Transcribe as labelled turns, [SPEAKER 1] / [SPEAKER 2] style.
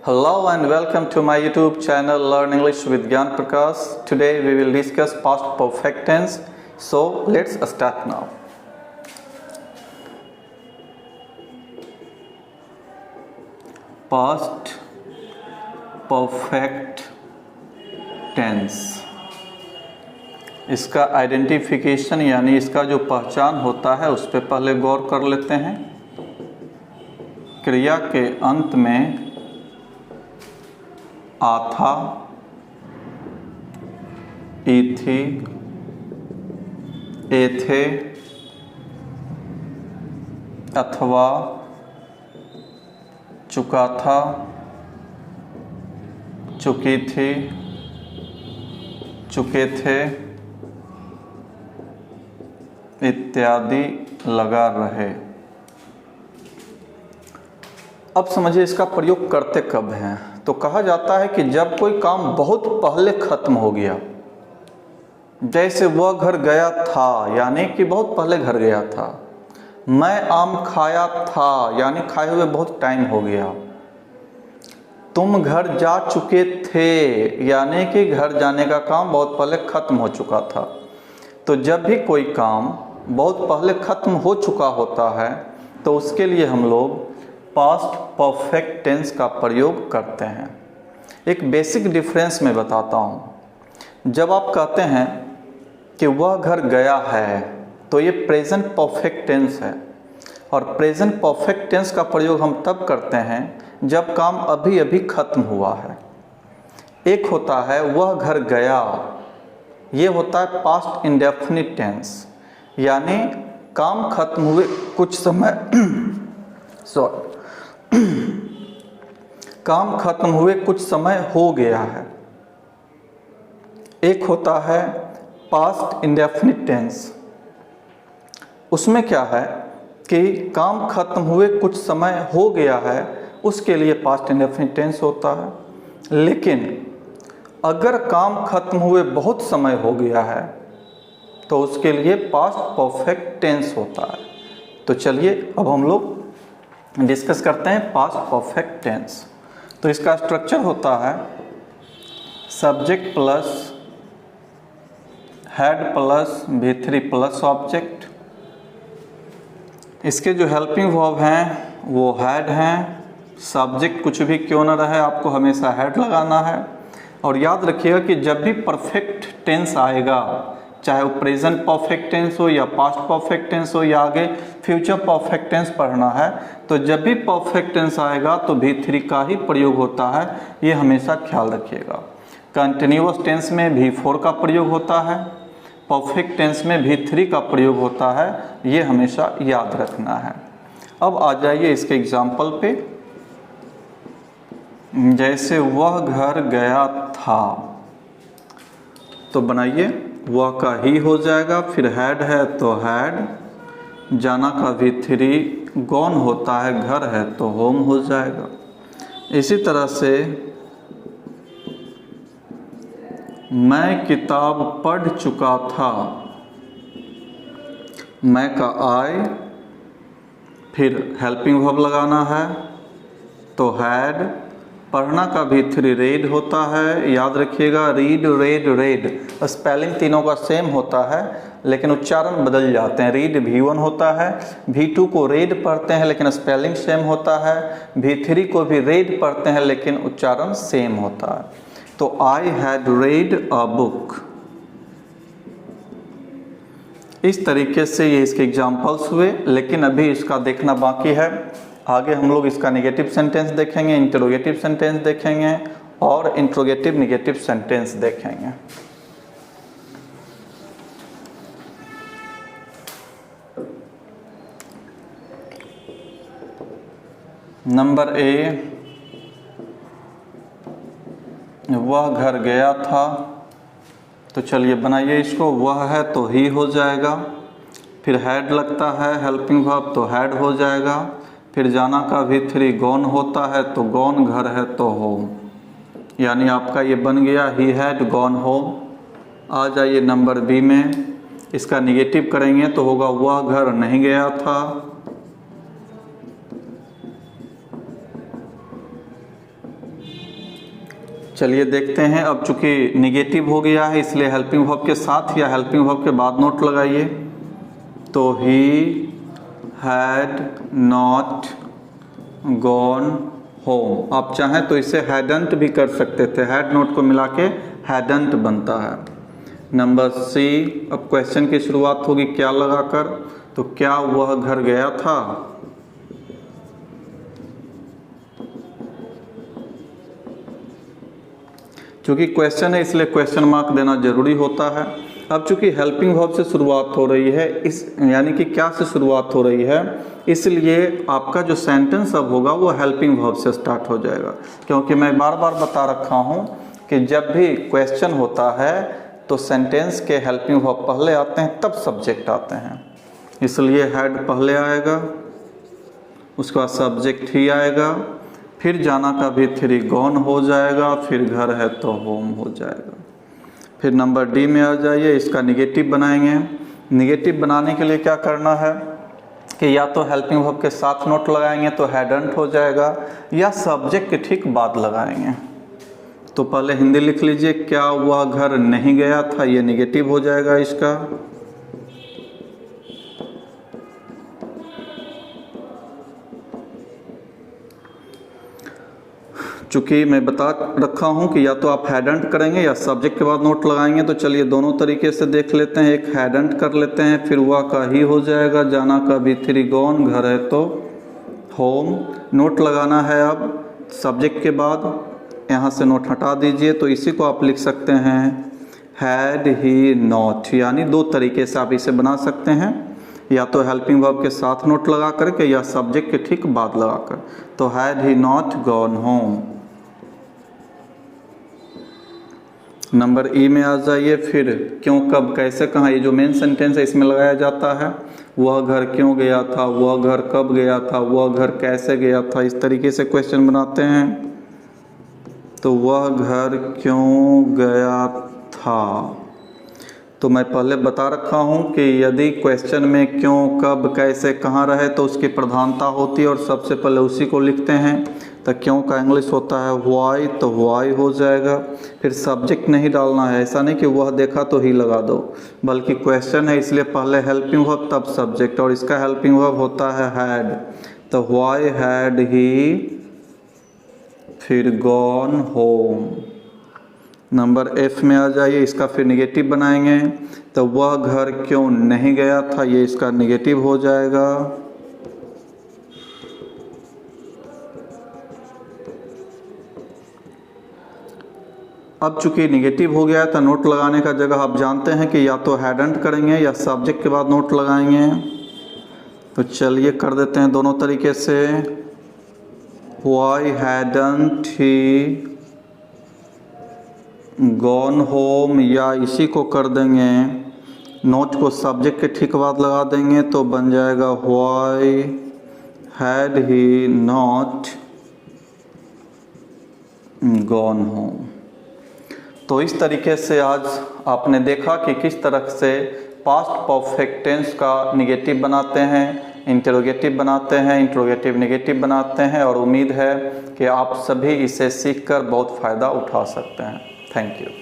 [SPEAKER 1] Hello and welcome to my YouTube channel Learn English with Gyan Prakash. Today we will discuss past perfect tense. So let's start now. Past perfect tense, इसका identification यानी इसका जो पहचान होता है उस पर पहले गौर कर लेते हैं। क्रिया के अंत में आथा, इथी, एथे अथवा चुका था, चुकी थी, चुके थे इत्यादि लगा रहे। अब समझिए इसका प्रयोग करते कब हैं। तो कहा जाता है कि जब कोई काम बहुत पहले खत्म हो गया, जैसे वह घर गया था यानी कि बहुत पहले घर गया था। मैं आम खाया था यानी खाए हुए बहुत टाइम हो गया। तुम घर जा चुके थे यानी कि घर जाने का काम बहुत पहले खत्म हो चुका था। तो जब भी कोई काम बहुत पहले खत्म हो चुका होता है तो उसके लिए हम लोग पास्ट परफेक्ट टेंस का प्रयोग करते हैं। एक बेसिक डिफरेंस मैं बताता हूँ। जब आप कहते हैं कि वह घर गया है तो ये प्रेजेंट परफेक्ट टेंस है, और प्रेजेंट परफेक्ट टेंस का प्रयोग हम तब करते हैं जब काम अभी अभी खत्म हुआ है। एक होता है वह घर गया, ये होता है पास्ट इंडेफिनिट टेंस, यानी काम खत्म हुए कुछ समय काम खत्म हुए कुछ समय हो गया है। एक होता है पास्ट इंडेफिनिट टेंस, उसमें क्या है कि काम खत्म हुए कुछ समय हो गया है, उसके लिए पास्ट इंडेफिनिट टेंस होता है। लेकिन अगर काम खत्म हुए बहुत समय हो गया है तो उसके लिए पास्ट परफेक्ट टेंस होता है। तो चलिए अब हम लोग डिस्कस करते हैं पास्ट परफेक्ट टेंस। तो इसका स्ट्रक्चर होता है subject plus head plus V3 plus object. इसके जो हेल्पिंग वर्ब हैं वो हेड हैं। सब्जेक्ट कुछ भी क्यों ना रहे, आपको हमेशा हेड लगाना है। और याद रखिएगा कि जब भी परफेक्ट टेंस आएगा, चाहे वो प्रेजेंट परफेक्ट टेंस हो या पास्ट परफेक्ट टेंस हो या आगे फ्यूचर परफेक्ट टेंस पढ़ना है, तो जब भी परफेक्ट टेंस आएगा तो V3 का ही प्रयोग होता है, ये हमेशा ख्याल रखिएगा। कंटिन्यूअस टेंस में V4 का प्रयोग होता है, परफेक्ट टेंस में V3 का प्रयोग होता है, ये हमेशा याद रखना है। अब आ जाइए इसके एग्जाम्पल पे। जैसे वह घर गया था, तो बनाइए वह का ही हो जाएगा, फिर हैड है तो हैड, जाना का V3, गॉन होता है घर है तो होम हो जाएगा। इसी तरह से मैं किताब पढ़ चुका था, मैं का आई, फिर हेल्पिंग वर्ब लगाना है तो हैड, पढ़ना का V3 रेड होता है। याद रखिएगा रीड रेड रेड स्पेलिंग तीनों का सेम होता है लेकिन उच्चारण बदल जाते हैं। रीड V1 होता है, V2 को रेड पढ़ते हैं लेकिन स्पेलिंग सेम होता है, V3 को भी रेड पढ़ते हैं लेकिन उच्चारण सेम होता है। तो I had read a book. इस तरीके से ये इसके एग्जाम्पल्स हुए, लेकिन अभी इसका देखना बाकी है। आगे हम लोग इसका नेगेटिव सेंटेंस देखेंगे, इंटरोगेटिव सेंटेंस देखेंगे और इंट्रोगेटिव नेगेटिव सेंटेंस देखेंगे। नंबर ए, वह घर गया था। तो चलिए बनाइए इसको। वह है तो ही हो जाएगा, फिर हैड लगता है हेल्पिंग वर्ब तो हैड हो जाएगा, फिर जाना का V3 गॉन होता है तो गॉन, घर है तो होम, यानी आपका ये बन गया ही हैड गॉन होम। आ जाइए नंबर बी में, इसका निगेटिव करेंगे तो होगा वह घर नहीं गया था, चलिए देखते हैं। अब चूंकि निगेटिव हो गया है इसलिए हेल्पिंग वर्ब के साथ या हेल्पिंग वर्ब के बाद नोट लगाइए। तो he had not gone home. आप चाहें तो इसे हैडंट भी कर सकते थे, हैड नोट को मिला के हैडंट बनता है। नंबर सी, अब क्वेश्चन की शुरुआत होगी क्या लगाकर, तो क्या वह घर गया था। चूंकि क्वेश्चन है इसलिए क्वेश्चन मार्क देना जरूरी होता है। अब चूंकि हेल्पिंग वर्ब से शुरुआत हो रही है, इस यानी कि क्या से शुरुआत हो रही है, इसलिए आपका जो सेंटेंस अब होगा वो हेल्पिंग वर्ब से स्टार्ट हो जाएगा। क्योंकि मैं बार बार बता रखा हूँ कि जब भी क्वेश्चन होता है तो सेंटेंस के हेल्पिंग वर्ब पहले आते हैं तब सब्जेक्ट आते हैं। इसलिए हैड पहले आएगा, उसके बाद सब्जेक्ट ही आएगा, फिर जाना का भी थ्री गॉन हो जाएगा, फिर घर है तो होम हो जाएगा। फिर नंबर डी में आ जाइए, इसका निगेटिव बनाएंगे। निगेटिव बनाने के लिए क्या करना है कि या तो हेल्पिंग वर्ब के साथ नोट लगाएंगे तो हैडंट हो जाएगा, या सब्जेक्ट के ठीक बाद लगाएंगे। तो पहले हिंदी लिख लीजिए, क्या वह घर नहीं गया था, ये निगेटिव हो जाएगा इसका। चूंकि मैं बता रखा हूं कि या तो आप हैडंट करेंगे या सब्जेक्ट के बाद नोट लगाएंगे, तो चलिए दोनों तरीके से देख लेते हैं। एक हैडंट कर लेते हैं, फिर वह का ही हो जाएगा, जाना का भी थ्री गॉन, घर है तो होम। नोट लगाना है अब सब्जेक्ट के बाद, यहाँ से नोट हटा दीजिए। तो इसी को आप लिख सकते हैं हैड ही नॉट, यानी दो तरीके से आप इसे बना सकते हैं, या तो हेल्पिंग वर्ब के साथ नोट लगा करके या सब्जेक्ट के ठीक बाद लगाकर। तो had he not gone home. Number ई में आ जाइए, फिर क्यों कब कैसे कहाँ, ये जो मेन सेंटेंस है इसमें लगाया जाता है। वह घर क्यों गया था, वह घर कब गया था, वह घर कैसे गया था, इस तरीके से क्वेश्चन बनाते हैं। तो वह घर क्यों गया था, तो मैं पहले बता रखा हूँ कि यदि क्वेश्चन में क्यों कब कैसे कहाँ रहे तो उसकी प्रधानता होती है और सबसे पहले उसी को लिखते हैं। तो क्यों का इंग्लिश होता है व्हाई, तो व्हाई हो जाएगा। फिर सब्जेक्ट नहीं डालना है, ऐसा नहीं कि वह देखा तो ही लगा दो, बल्कि क्वेश्चन है इसलिए पहले हेल्पिंग वर्ब तब सब्जेक्ट, और इसका हेल्पिंग वर्ब होता है हैड। तो व्हाई हैड ही, फिर गॉन होम। नंबर एफ में आ जाइए, इसका फिर निगेटिव बनाएंगे। तो वह घर क्यों नहीं गया था, ये इसका निगेटिव हो जाएगा। अब चूंकि निगेटिव हो गया है तो नोट लगाने का जगह आप जानते हैं कि या तो हैडंट करेंगे या सब्जेक्ट के बाद नोट लगाएंगे। तो चलिए कर देते हैं दोनों तरीके से। Why hadn't he gone home, या इसी को कर देंगे, नोट को सब्जेक्ट के ठीक बाद लगा देंगे तो बन जाएगा why had he not gone home. तो इस तरीके से आज आपने देखा कि किस तरह से पास्ट परफेक्ट टेंस का निगेटिव बनाते हैं, इंटरोगेटिव बनाते हैं, इंटरोगेटिव नेगेटिव बनाते हैं, और उम्मीद है कि आप सभी इसे सीखकर बहुत फ़ायदा उठा सकते हैं। Thank you.